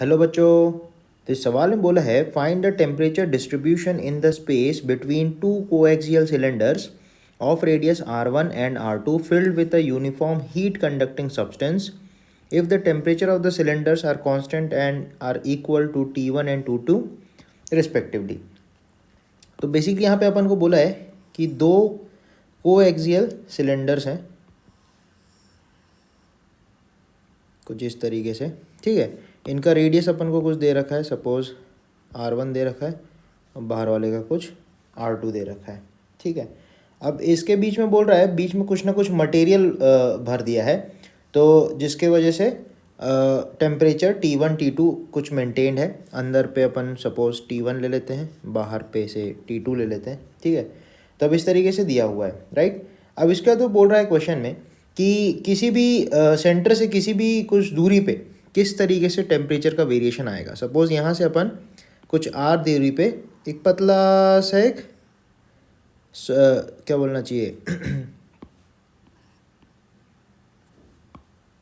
Hello बच्चों। तो इस सवाल में बोला है find the temperature distribution in the space between two coaxial cylinders of radius r1 and r2 filled with a uniform heat conducting substance if the temperature of the cylinders are constant and are equal to T1 and T2 respectively। तो basically यहाँ पे अपन को बोला है कि दो coaxial cylinders हैं कुछ इस तरीके से, ठीक है। इनका रेडियस अपन को कुछ दे रखा है, सपोज r1 दे रखा है और बाहर वाले का कुछ r2 दे रखा है, ठीक है। अब इसके बीच में बोल रहा है बीच में कुछ ना कुछ मटेरियल भर दिया है, तो जिसके वजह से टेम्परेचर T1 T2 कुछ मेंटेन्ड है। अंदर पे अपन सपोज T1 ले लेते हैं, बाहर पे से T2 ले लेते हैं, ठीक है। तो अब इस तरीके से दिया हुआ है, राइट। अब इसका तो बोल रहा है क्वेश्चन में कि किसी भी सेंटर से किसी भी कुछ दूरी पे किस तरीके से टेम्परेचर का वेरिएशन आएगा। सपोज़ यहाँ से अपन कुछ r दूरी पे एक पतला सा एक क्या बोलना चाहिए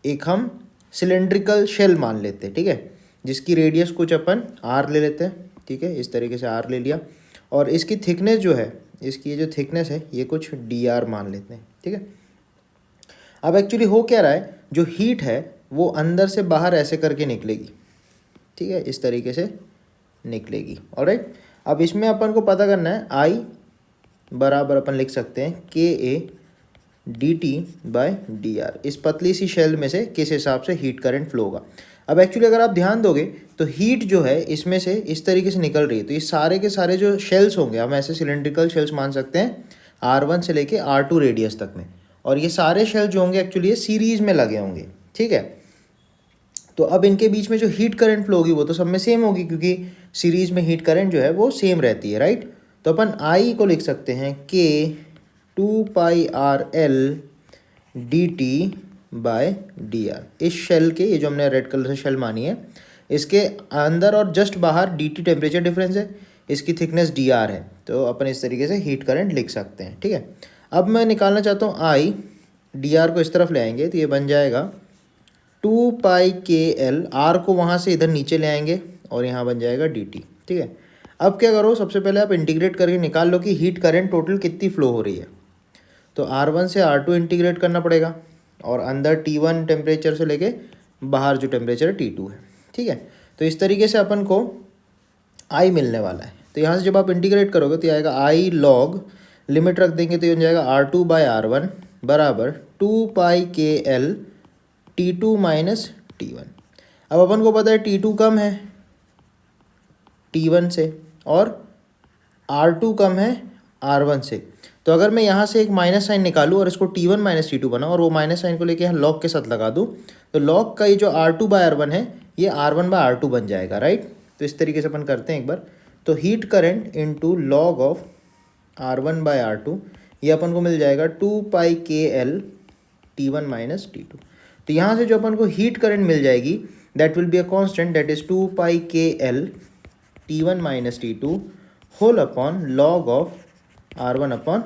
एक हम सिलेंड्रिकल शेल मान लेते हैं, ठीक है, जिसकी रेडियस कुछ अपन r ले लेते हैं, ठीक है। इस तरीके से r ले लिया और इसकी थिकनेस जो है, इसकी जो थिकनेस है ये कुछ dr मान लेते हैं, ठीक है। अब एक्चुअली हो क्या रहा है, जो हीट है वो अंदर से बाहर ऐसे करके निकलेगी, ठीक है, इस तरीके से निकलेगी, ऑलराइट। अब इसमें अपन को पता करना है I बराबर अपन लिख सकते हैं KA dt बाय dr। इस पतली सी शेल में से किस हिसाब से हीट करंट फ्लो होगा। अब एक्चुअली अगर आप ध्यान दोगे तो हीट जो है इसमें से इस तरीके से निकल रही है, तो ये सारे के सारे जो शेल्स होंगे हम ऐसे सिलेंड्रिकल शेल्स मान सकते हैं r1 से लेके r2 रेडियस तक में, और ये सारे शेल जो होंगे एक्चुअली ये सीरीज में लगे होंगे, ठीक है। तो अब इनके बीच में जो हीट करंट फ्लो होगी वो तो सब में सेम होगी, क्योंकि सीरीज में हीट करंट जो है वो सेम रहती है, राइट। तो अपन I को लिख सकते हैं K 2πRL dt by dr। इस शेल के, ये जो हमने रेड कलर से शेल मानी है, इसके अंदर और जस्ट बाहर dt टेम्परेचर डिफरेंस है, इसकी थिकनेस dr है, तो अपन इस तरीके से हीट करंट लिख सकते हैं, ठीक है। अब मैं निकालना चाहता हूँ I, dr को इस तरफ ले आएंगे तो ये बन जाएगा 2πKL, r को वहाँ से इधर नीचे ले आएंगे और यहाँ बन जाएगा dt, ठीक है। अब क्या करो, सबसे पहले आप इंटीग्रेट करके निकाल लो कि हीट करंट टोटल कितनी फ्लो हो रही है। तो r1 से r2 इंटीग्रेट करना पड़ेगा और अंदर T1 टेम्परेचर से लेके बाहर जो टेम्परेचर T2 है, ठीक है। तो इस तरीके से अपन को I मिलने वाला है। तो यहाँ से जब आप इंटीग्रेट करोगे तो आएगा I log, लिमिट रख देंगे तो ये हो जाएगा r2 बाय r1 बराबर 2πKL T2 माइनस T1। अब अपन को पता है T2 कम है T1 से और R2 कम है R1 से, तो अगर मैं यहाँ से एक माइनस साइन निकालूँ और इसको T1 माइनस T2 बनाऊँ और वो माइनस साइन को लेके यहाँ लॉग के साथ लगा दूँ, तो लॉग का ये जो R2 बाय R1 है ये R1 बाय R2 बन जाएगा, राइट। तो इस तरीके से अपन करते हैं एक बार, तो heat current into log of R1 by R2 ये अपन को मिल जाएगा 2πKL T1 माइनस T2। तो यहाँ से जो अपन को हीट करंट मिल जाएगी that will be a constant, that is 2πKL T1 minus T2 whole upon log of R1 upon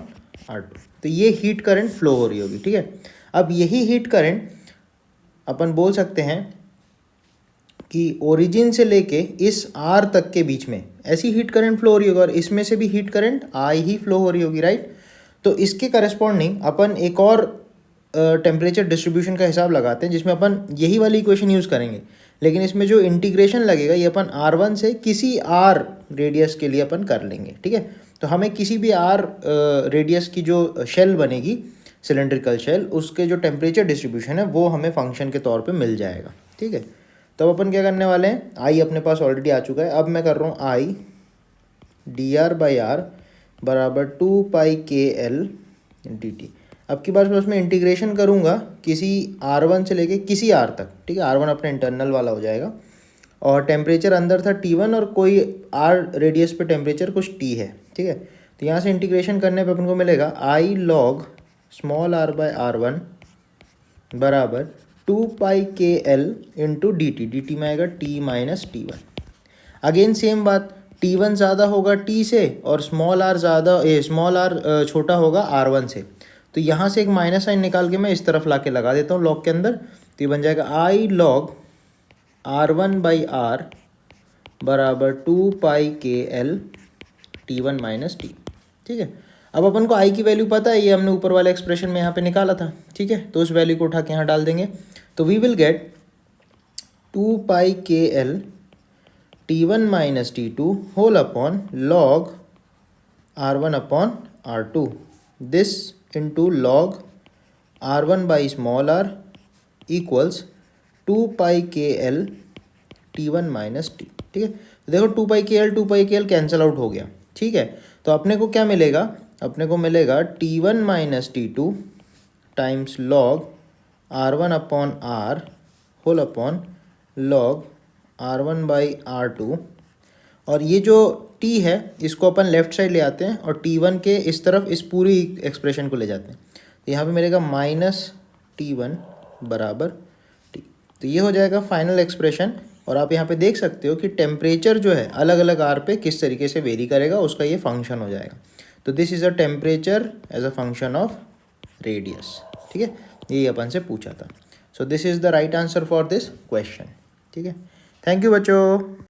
R2। तो ये हीट करंट फ्लो हो रही होगी, ठीक है। अब यही हीट करंट अपन बोल सकते हैं कि ओरिजिन से लेके इस R तक के बीच में ऐसी हीट करंट फ्लो हो रही होगी और इसमें से भी heat current I he flow हो रही होगी, राइट। तो इसके करस्पॉन्डिंग अपन एक और टेम्परेचर डिस्ट्रीब्यूशन का हिसाब लगाते हैं जिसमें अपन यही वाली इक्वेशन यूज़ करेंगे, लेकिन इसमें जो इंटीग्रेशन लगेगा ये अपन R1 से किसी R रेडियस के लिए अपन कर लेंगे, ठीक है। तो हमें किसी भी R रेडियस की जो शेल बनेगी सिलेंड्रिकल शेल, उसके जो टेम्परेचर डिस्ट्रीब्यूशन है वो हमें फंक्शन के तौर पे मिल जाएगा, ठीक है। तो अपन क्या करने वाले हैं, I अपने पास ऑलरेडी आ चुका है, अब मैं कर रहा हूँ I dr बाई r बराबर 2πKL dt। अब की बार मैं उसमें इंटीग्रेशन करूँगा किसी R1 से लेके किसी R तक, ठीक है। R1 अपने इंटरनल वाला हो जाएगा और टेम्परेचर अंदर था T1 और कोई R रेडियस पे टेम्परेचर कुछ T है, ठीक है। तो यहाँ से इंटीग्रेशन करने पे अपन को मिलेगा I log small r by R1 बराबर 2πKL इंटू dt में आएगा T minus T1। Again same बात, T1 ज़्यादा होगा T से और स्मॉल r छोटा होगा R1 से, तो यहाँ से एक माइनस साइन निकाल के मैं इस तरफ ला के लगा देता हूँ लॉग के अंदर, तो ये बन जाएगा I log R1 by are बराबर 2πkl T1 माइनस टी। ठीक है, अब अपन को आई की वैल्यू पता है, ये हमने ऊपर वाले एक्सप्रेशन में यहाँ पे निकाला था। ठीक है, तो उस वैल्यू को उठा के यहाँ डाल देंगे, तो we will get 2πkl T1 minus T2 whole upon log R1 upon R2, this into log R1 by small r equals 2πkl T1 minus T. ठीक है, तो देखो 2πkl कैंसिल आउट हो गया। ठीक है, तो अपने को क्या मिलेगा, अपने को मिलेगा T1 minus T2 times log R1 upon R whole upon log R1 by R2, और ये जो T है इसको अपन लेफ्ट साइड ले आते हैं और T1 के इस तरफ इस पूरी एक्सप्रेशन को ले जाते हैं, तो यहाँ पे मिलेगा माइनस T1 बराबर T। तो ये हो जाएगा फाइनल एक्सप्रेशन, और आप यहाँ पे देख सकते हो कि टेम्परेचर जो है अलग अलग आर पे किस तरीके से वेरी करेगा, उसका ये फंक्शन हो जाएगा। तो this is a temperature as a function of radius. ठीक है, यही अपन से पूछा था। So this is the right answer for this question. ठीक है, थैंक यू बच्चों।